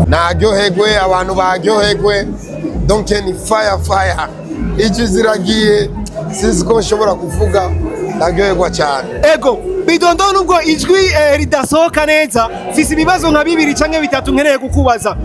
Naryoherwe abantu baryoherwe donc ni fire iji ziragiye sinzi ko nshobora kuvuga naryoherwa cyane. Ego bidondo nubwo ijwi ridasohoka neza fisi ibibazo nka 2 canke 3 nkeneye kukubaza.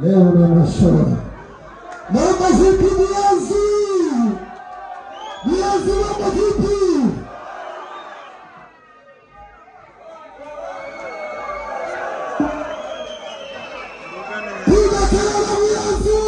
Leo na mashara mama zipi viazi mama vipi piga kelele viazi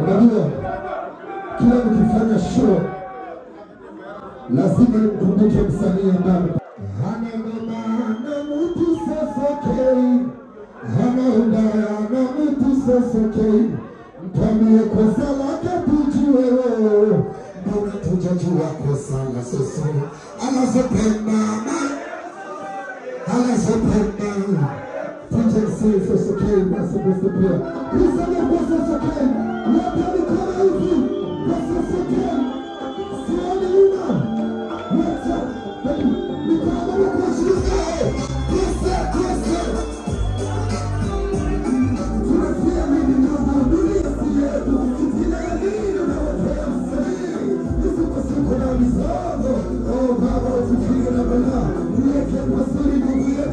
Unajua kila mkifanya show lazima mkumbuke msanii ambaye hana mama na mtu sosokei, hana udaya na mtu sosokei, mtamie kosa lake tujue wewe, mbona tujajua kosa la soso anazopenda DJ say it's okay, that's supposed to be. Please tell me what's okay. Let me come out of you. What's okay? See all the women. What's up? Baby, we come out of what you say. Yes, sir. To the family, you know how to do this. Yeah, you know what I'm saying. This is what's going on. Oh, Baba, if you feel it up and down, we can't possibly do it.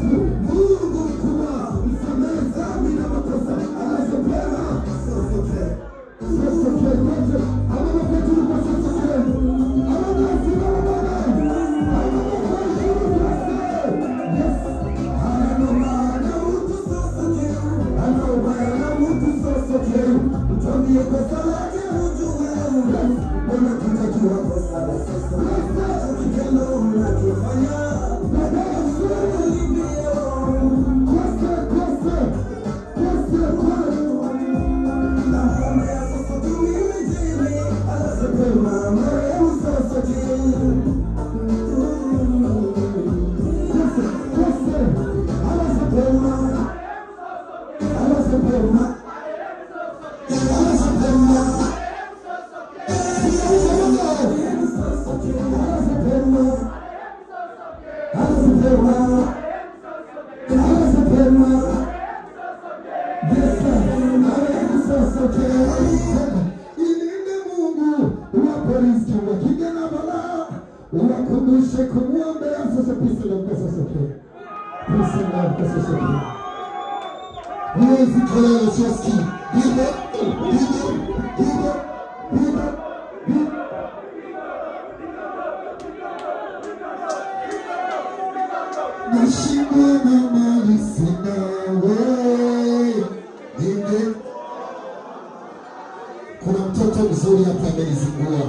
Kuna mtoto mzuri hapa amenizingua,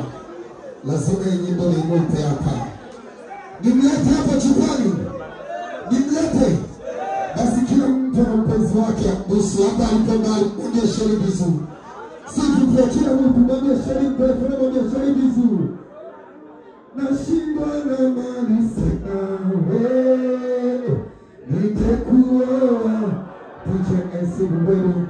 lazima nyimbo nimupe hapa. Nimlete hapa chukwani, nimlete. Basi kila mtu na mpenzi wake ambusu hapa alipo mbali, onyeshe vizuri. Sisi kwa kila mtu onyeshe vizuri, onyeshe vizuri. Nashindwa na mali sina wewe, ningekuoa tujenge siku wewe.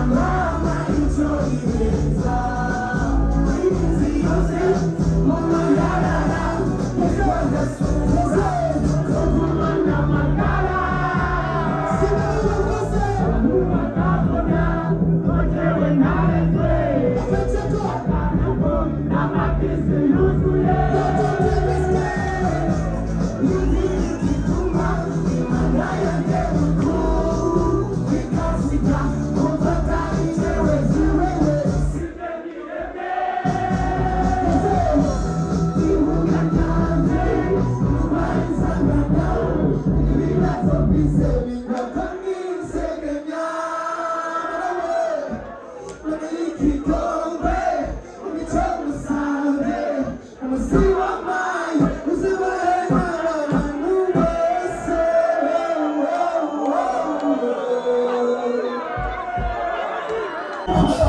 Don't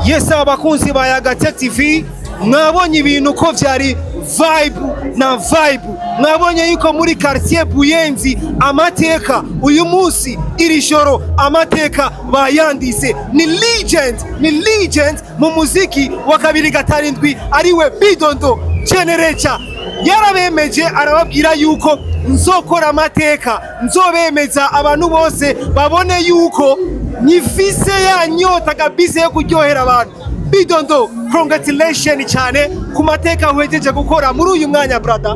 Yes, abakunzi ba Yagatech TV, mwabonye ibintu ko vyari vibe na vibe. Mwabonye yuko muri quartier Buyenzi amateka uyu munsi iri joro amateka bayandise ni legend mu muziki wa 2007 ariwe Bidondo Generator. Yarabemeje arababwira yuko nzokora amateka, nzobemeza abantu bose babone yuko nyifise ya nyota kabisa yo kuryohera abantu. Bidondo, congratulations cyane ku mateka uhejeje gukora muri uyu mwanya brother.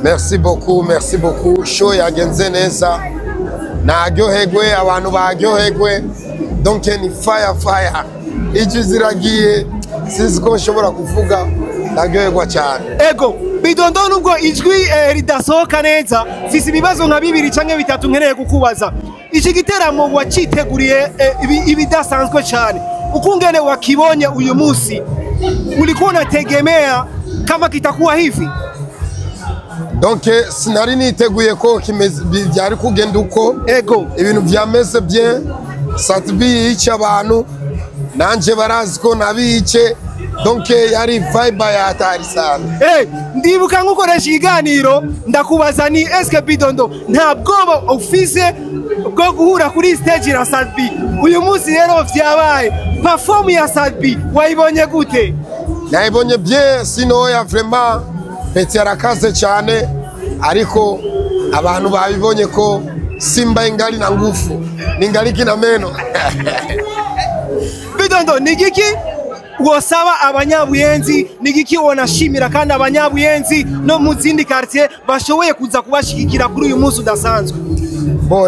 Merci beaucoup. Show yagenze neza. Naryohegwe, abantu baryohegwe. Donc ni fire. Iji ziragiye, sinzi ko nshobora kuvuga, naryohegwa cyane. Ego, Bidondo nubwo ijwi ridasohoka neza, fisi ibibazo nka 2 canke 3 nkeneye kukubaza. Iki giteramo waciteguriye ibidasanzwe cyane. Ukungene wakibonye uyu munsi, ulikuwa unategemea kama kitakuwa hivi? Donc sinari niteguye ko byari kugenda uko. Ego, ibintu byameze bien. Satbi yica abantu, nanje barazi ko nabice. Donc yari vibe ya hatari sana. Ndibuka ngukoresha iganiro ndakubaza ni eske Bidondo nta bwoba ufise bwo guhura kuri stage na Satbi? Uyu munsi rero vyabaye perform ya Satbi wayibonye gute? Nayibonye bien, sino ya vraiment Peti arakaze cyane, ariko abantu babibonye ko Simba ingali na ngufu, ningali kina meno. Bidondo nigiki wosaba abanyabuyenzi, nigiki wonashimira kandi abanyabuyenzi no mu zindi quartier bashoboye kuza kubashigikira kuri uyu munsi udasanzwe?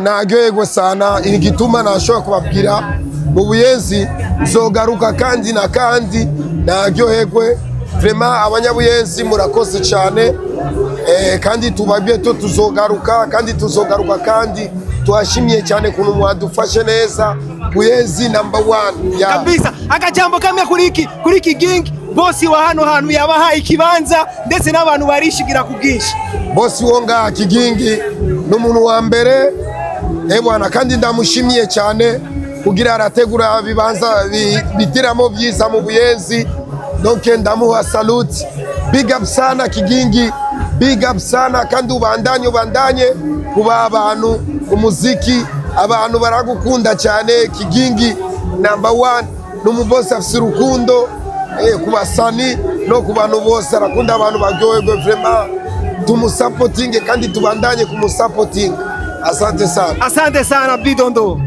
Naryohegwe sana, igituma nashobora kubabwira mu Buyenzi nzogaruka kandi na kandi. Naryohegwe vraiment, abanyabuyenzi murakoze cyane, kandi tubabye to tuzogaruka kandi tuhashimiye cyane kuntu mwadufashe neza. Buyenzi number 1 ya kabisa. Akajambo kamwe kuri Kigingi, bosi wa hano hantu yabahaye ikibanza ndetse n'abantu barishigira ku bwinshi. Bosi wonga Kigingi n'umuntu wa mbere bwana, kandi ndamushimiye cyane kugira arategura bibanza bitiramo byiza mu Buyenzi. Donc ndamuha salute, big up sana Kigingi, big up sana, kandi ubandanye kuba abantu umuziki, abantu baragukunda cyane. Kigingi number 1 n'umubosi afise urukundo kubasani no ku bantu bose, arakunda abantu baryoherwe. Vraiment tumusupporting kandi tubandanye kumusupporting. Asante sana Bidondo.